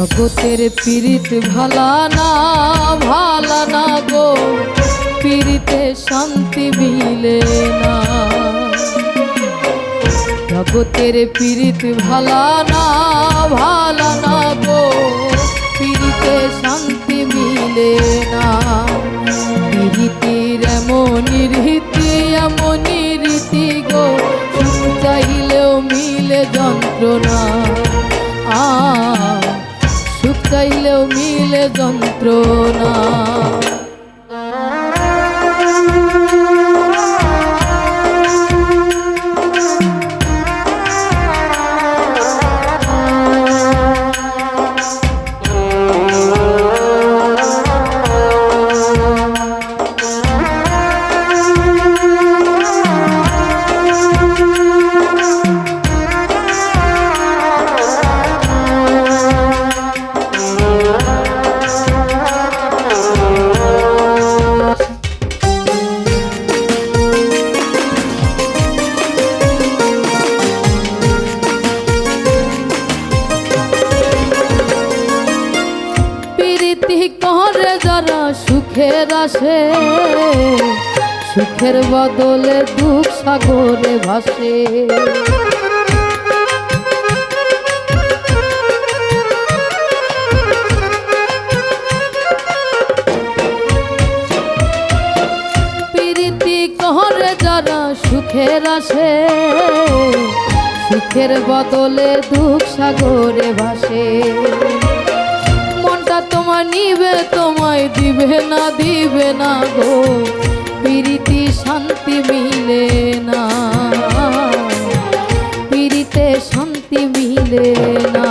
জগতের পীড়িত ভালা না গো, পীড়িতে শান্তি মিলে না। জগতের পীড়িত ভালা না গো, পীড়িতে শান্তি মিলে না। পীড়িতির এমনই রীতি গো, সুখ চাইলেও মিলে যন্ত্রণা। সুখ চাইলেও মিলে যন্ত্রণা। করে যারা সুখের আসে, সুখের বদলে দুঃখ সাগরে ভাসে। প্রীতি করে যারা সুখের আসে, সুখের বদলে দুঃখ সাগরে ভাসে। মনটা তোমার নিবে তোমায় দিবে না গো, প্রীতি শান্তি মিলে না, প্রীতিতে শান্তি মিলে না।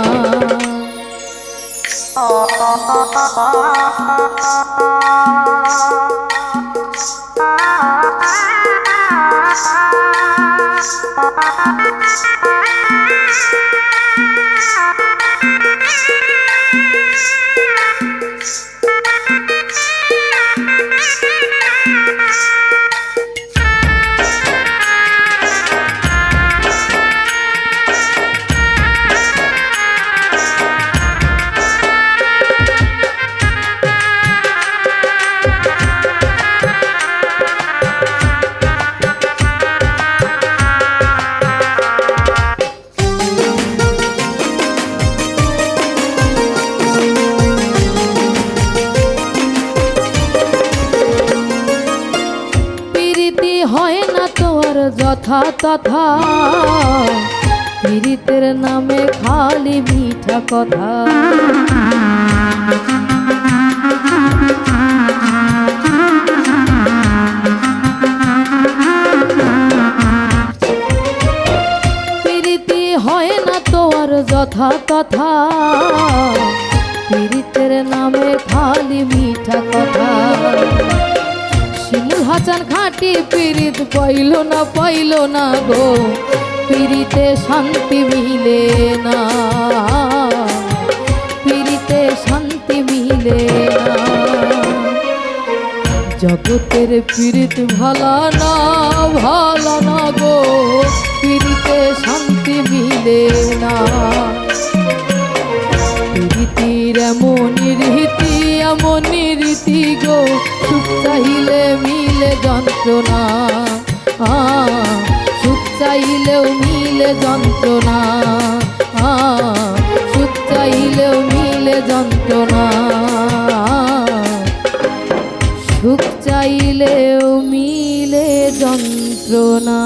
হয় না তোর যথা তথা, প্রীতির নামে খালি মিঠা কথা। প্রীতি হয় না তোর যথা তথা, প্রীতির নামে খালি মিঠা কথা। শিমুল হাসান খাঁটি পীড়িত পাইল না গো, পীড়িতে শান্তি মিলে না, পীড়িতে শান্তি মিলে না। জগতের পীড়িত ভালা না গো, পীড়িতে শান্তি মিলে না। প্রীতির এমনই রীতি গো, সুখ চাইলে মিলে যন্ত্রণা। সুখ চাইলেও মিলে যন্ত্রণা, সুখ চাইলেও মিলে যন্ত্রণা, সুখ চাইলেও মিলে যন্ত্রণা।